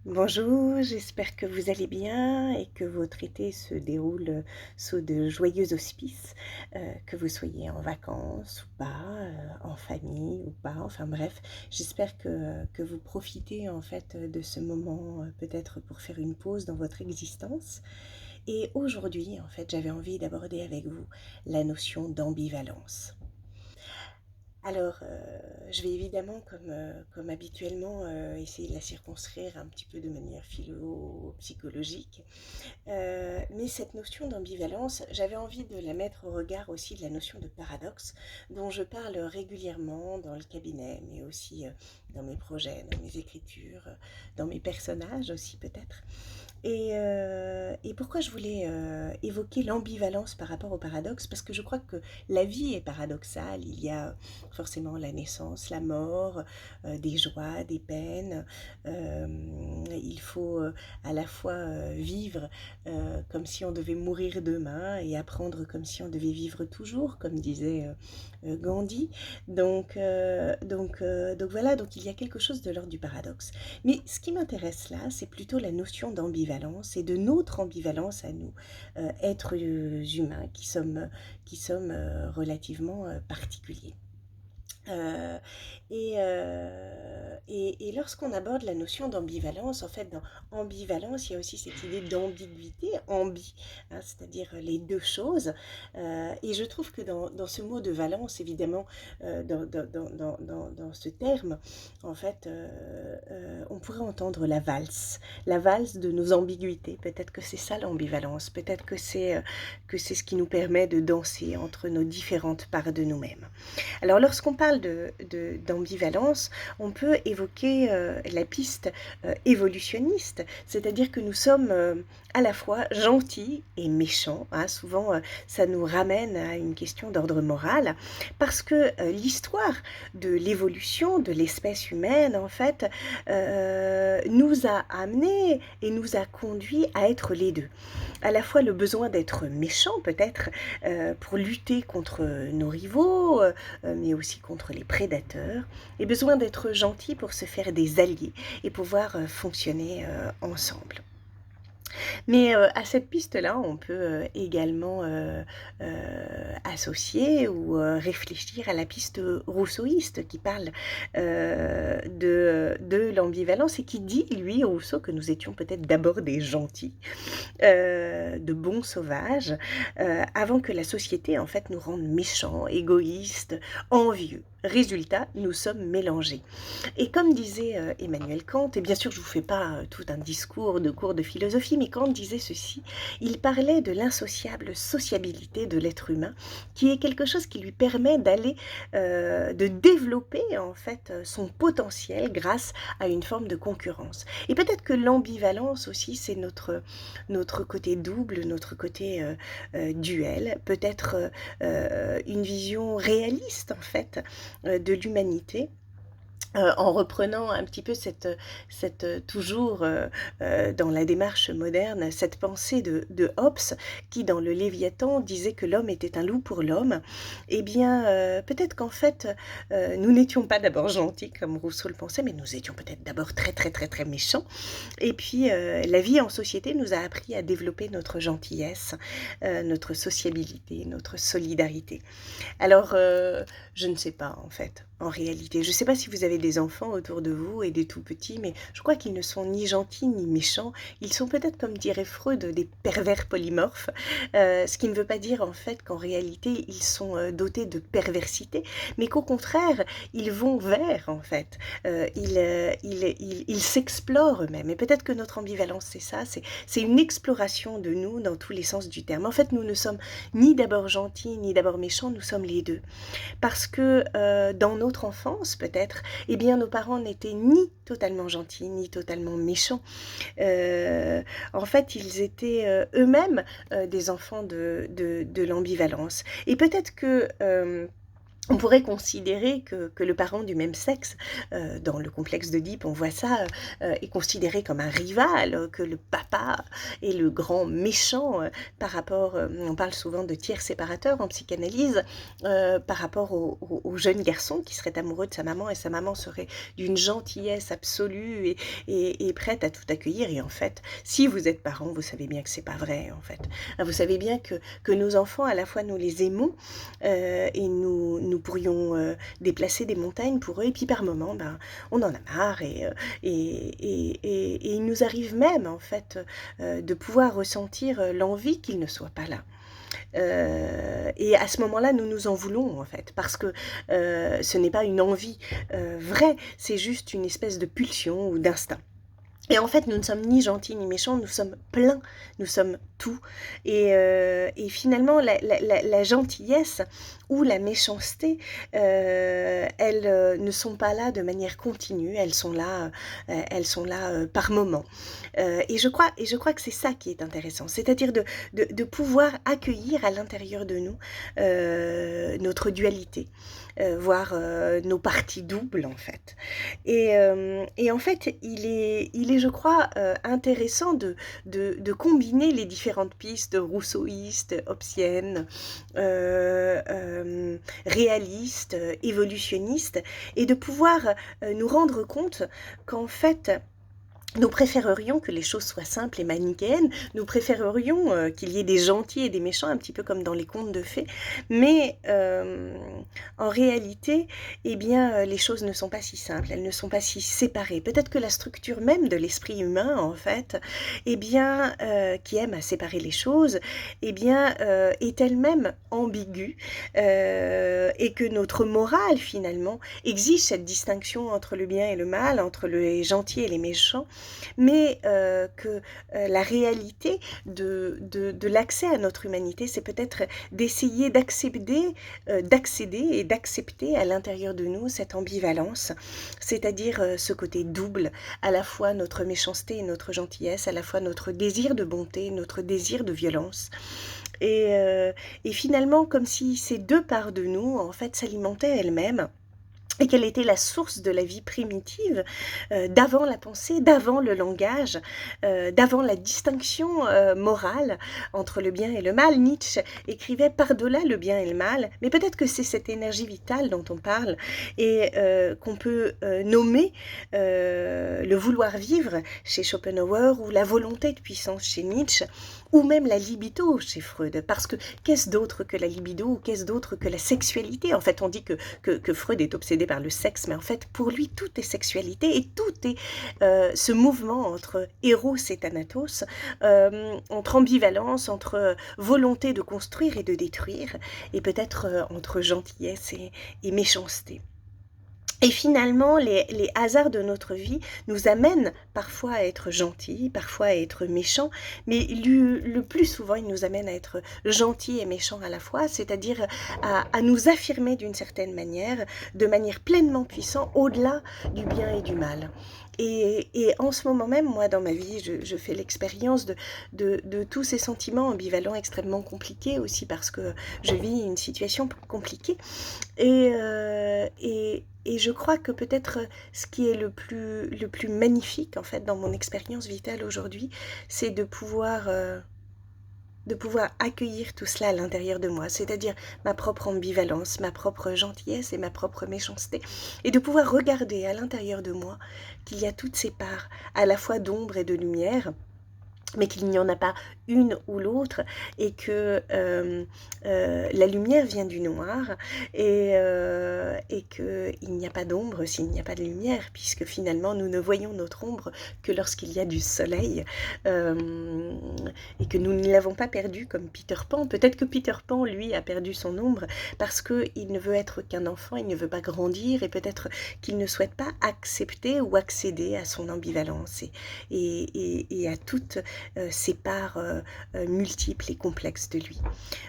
Bonjour, j'espère que vous allez bien et que votre été se déroule sous de joyeux auspices, que vous soyez en vacances ou pas, en famille ou pas, enfin bref, j'espère que vous profitez en fait de ce moment peut-être pour faire une pause dans votre existence. Et aujourd'hui, en fait, j'avais envie d'aborder avec vous la notion d'ambivalence. Alors, je vais évidemment, comme habituellement, essayer de la circonscrire un petit peu de manière philo-psychologique. Mais cette notion d'ambivalence, j'avais envie de la mettre au regard aussi de la notion de paradoxe, dont je parle régulièrement dans le cabinet, mais aussi dans mes projets, dans mes écritures, dans mes personnages aussi peut-être. Et pourquoi je voulais évoquer l'ambivalence par rapport au paradoxe? Parce que je crois que la vie est paradoxale. Il y a forcément la naissance, la mort, des joies, des peines. Euh, il faut à la fois vivre comme si on devait mourir demain et apprendre comme si on devait vivre toujours, comme disait Gandhi. Donc voilà, donc il y a quelque chose de l'ordre du paradoxe. Mais ce qui m'intéresse là, c'est plutôt la notion d'ambivalence et de notre ambivalence à nous, êtres humains qui sommes relativement particuliers. Euh, et lorsqu'on aborde la notion d'ambivalence, en fait, dans ambivalence, il y a aussi cette idée d'ambiguïté, hein, c'est-à-dire les deux choses. Et je trouve que dans ce mot de valence, évidemment, dans ce terme, en fait, on pourrait entendre la valse de nos ambiguïtés. Peut-être que c'est ça l'ambivalence, peut-être que c'est ce qui nous permet de danser entre nos différentes parts de nous-mêmes. Alors lorsqu'on parle d'ambivalence, on peut évoquer la piste évolutionniste, c'est-à-dire que nous sommes à la fois gentils et méchants, hein. Souvent ça nous ramène à une question d'ordre moral, parce que l'histoire de l'évolution de l'espèce humaine, en fait, nous a amené et nous a conduit à être les deux. À la fois le besoin d'être méchant peut-être pour lutter contre nos rivaux, mais aussi contre les prédateurs, et besoin d'être gentil pour se faire des alliés et pouvoir fonctionner ensemble. Mais à cette piste-là, on peut également associer ou réfléchir à la piste rousseauiste qui parle de l'ambivalence et qui dit, lui, Rousseau, que nous étions peut-être d'abord des gentils, de bons sauvages, avant que la société en fait nous rende méchants, égoïstes, envieux. Résultat, nous sommes mélangés. Et comme disait Emmanuel Kant, et bien sûr je ne vous fais pas tout un discours de cours de philosophie, mais Kant disait ceci, il parlait de l'insociable sociabilité de l'être humain, qui est quelque chose qui lui permet d'aller, de développer en fait son potentiel grâce à une forme de concurrence. Et peut-être que l'ambivalence aussi, c'est notre côté double, notre côté duel, peut-être une vision réaliste en fait de l'humanité, en reprenant un petit peu toujours dans la démarche moderne, cette pensée de Hobbes qui, dans le Léviathan, disait que l'homme était un loup pour l'homme. Eh bien, peut-être qu'en fait, nous n'étions pas d'abord gentils comme Rousseau le pensait, mais nous étions peut-être d'abord très très très très méchants. Et puis, la vie en société nous a appris à développer notre gentillesse, notre sociabilité, notre solidarité. Alors, je ne sais pas en fait, en réalité. Je ne sais pas si vous avez des enfants autour de vous et des tout petits, mais je crois qu'ils ne sont ni gentils ni méchants. Ils sont peut-être, comme dirait Freud, des pervers polymorphes, ce qui ne veut pas dire en fait qu'en réalité ils sont dotés de perversité, mais qu'au contraire, ils vont vers en fait. Ils s'explorent eux-mêmes. Et peut-être que notre ambivalence, c'est ça, c'est une exploration de nous dans tous les sens du terme. En fait, nous ne sommes ni d'abord gentils, ni d'abord méchants, nous sommes les deux. Parce que dans notre enfance, peut-être, eh bien, nos parents n'étaient ni totalement gentils, ni totalement méchants. En fait, ils étaient eux-mêmes des enfants de l'ambivalence. Et peut-être que On pourrait considérer que le parent du même sexe, dans le complexe d'Oedipe, on voit ça, est considéré comme un rival, que le papa est le grand méchant, par rapport, on parle souvent de tiers séparateurs en psychanalyse, par rapport au jeune garçon qui serait amoureux de sa maman et sa maman serait d'une gentillesse absolue et prête à tout accueillir et en fait, si vous êtes parent, vous savez bien que c'est pas vrai, en fait. Vous savez bien que nos enfants, à la fois, nous les aimons, et nous pourrions déplacer des montagnes pour eux. Et puis par moments, ben, on en a marre et il nous arrive même en fait de pouvoir ressentir l'envie qu'ils ne soient pas là. Et à ce moment-là, nous nous en voulons en fait, parce que ce n'est pas une envie vraie, c'est juste une espèce de pulsion ou d'instinct. Et en fait, nous ne sommes ni gentils ni méchants, nous sommes pleins, nous sommes tout. Et finalement, la gentillesse ou la méchanceté, elles ne sont pas là de manière continue, elles sont là par moments. Et je crois que c'est ça qui est intéressant, c'est-à-dire de pouvoir accueillir à l'intérieur de nous notre dualité, voire nos parties doubles en fait. Et en fait, il est je crois, intéressant de combiner les différentes pistes rousseauistes, hobbesiennes, réalistes, évolutionnistes, et de pouvoir nous rendre compte qu'en fait, nous préférerions que les choses soient simples et manichéennes, nous préférerions qu'il y ait des gentils et des méchants, un petit peu comme dans les contes de fées, mais en réalité, eh bien, les choses ne sont pas si simples, elles ne sont pas si séparées. Peut-être que la structure même de l'esprit humain, en fait, eh bien, qui aime à séparer les choses, eh bien, est elle-même ambiguë, et que notre morale, finalement, exige cette distinction entre le bien et le mal, entre les gentils et les méchants, mais que la réalité de l'accès à notre humanité, c'est peut-être d'essayer d'accéder et d'accepter à l'intérieur de nous cette ambivalence, c'est-à-dire ce côté double, à la fois notre méchanceté et notre gentillesse, à la fois notre désir de bonté, notre désir de violence. Et finalement, comme si ces deux parts de nous, en fait, s'alimentaient elles-mêmes, et quelle était la source de la vie primitive, d'avant la pensée, d'avant le langage, d'avant la distinction morale entre le bien et le mal. Nietzsche écrivait par-delà le bien et le mal, mais peut-être que c'est cette énergie vitale dont on parle et qu'on peut nommer le vouloir vivre chez Schopenhauer ou la volonté de puissance chez Nietzsche, ou même la libido chez Freud, parce que qu'est-ce d'autre que la libido, ou qu'est-ce d'autre que la sexualité? En fait, on dit que Freud est obsédé par le sexe, mais en fait, pour lui, tout est sexualité, et tout est ce mouvement entre Eros et Thanatos, entre ambivalence, entre volonté de construire et de détruire, et peut-être entre gentillesse et méchanceté. Et finalement, les hasards de notre vie nous amènent parfois à être gentils, parfois à être méchants, mais le plus souvent, ils nous amènent à être gentils et méchants à la fois, c'est-à-dire à nous affirmer d'une certaine manière, de manière pleinement puissante, au-delà du bien et du mal. Et en ce moment même, moi, dans ma vie, je fais l'expérience de tous ces sentiments ambivalents extrêmement compliqués aussi parce que je vis une situation compliquée. Et je crois que peut-être ce qui est le plus magnifique en fait dans mon expérience vitale aujourd'hui, c'est de pouvoir accueillir tout cela à l'intérieur de moi, c'est-à-dire ma propre ambivalence, ma propre gentillesse et ma propre méchanceté, et de pouvoir regarder à l'intérieur de moi qu'il y a toutes ces parts, à la fois d'ombre et de lumière, mais qu'il n'y en a pas une ou l'autre, et que la lumière vient du noir, et qu'il n'y a pas d'ombre s'il n'y a pas de lumière, puisque finalement nous ne voyons notre ombre que lorsqu'il y a du soleil, et que nous ne l'avons pas perdu comme Peter Pan. Peut-être que Peter Pan, lui, a perdu son ombre parce qu'il ne veut être qu'un enfant, il ne veut pas grandir, et peut-être qu'il ne souhaite pas accepter ou accéder à son ambivalence et à toutes ces parts multiples et complexes de lui.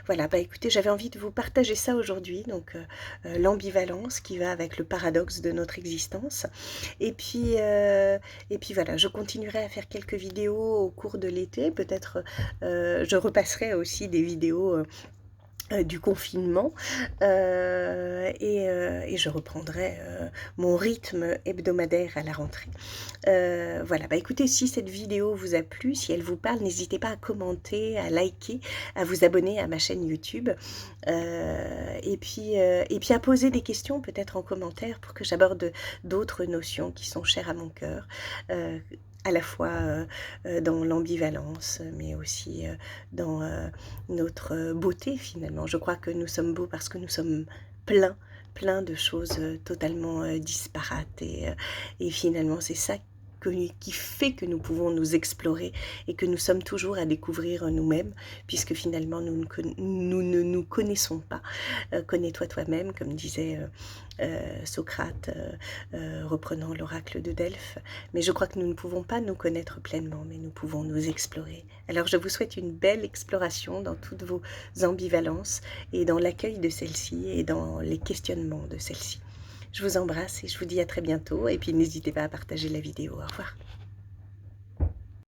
Voilà, bah écoutez, j'avais envie de vous partager ça aujourd'hui, donc l'ambivalence qui va avec le paradoxe de notre existence. Et puis voilà, je continuerai à faire quelques vidéos au cours de l'été, peut-être je repasserai aussi des vidéos du confinement, et je reprendrai, mon rythme hebdomadaire à la rentrée. Voilà, bah, écoutez, si cette vidéo vous a plu, si elle vous parle, n'hésitez pas à commenter, à liker, à vous abonner à ma chaîne YouTube, et puis à poser des questions peut-être en commentaire pour que j'aborde d'autres notions qui sont chères à mon cœur, heu, à la fois, dans l'ambivalence, mais aussi, dans, notre, beauté finalement. Je crois que nous sommes beaux parce que nous sommes pleins, pleins de choses, totalement, disparates, et finalement c'est ça que qui fait que nous pouvons nous explorer et que nous sommes toujours à découvrir, nous-mêmes, puisque finalement nous ne nous connaissons pas. Connais-toi toi-même, comme disait, Socrate, reprenant l'oracle de Delphes. Mais je crois que nous ne pouvons pas nous connaître pleinement, mais nous pouvons nous explorer. Alors je vous souhaite une belle exploration dans toutes vos ambivalences et dans l'accueil de celles-ci et dans les questionnements de celles-ci. Je vous embrasse et je vous dis à très bientôt, et puis n'hésitez pas à partager la vidéo. Au revoir.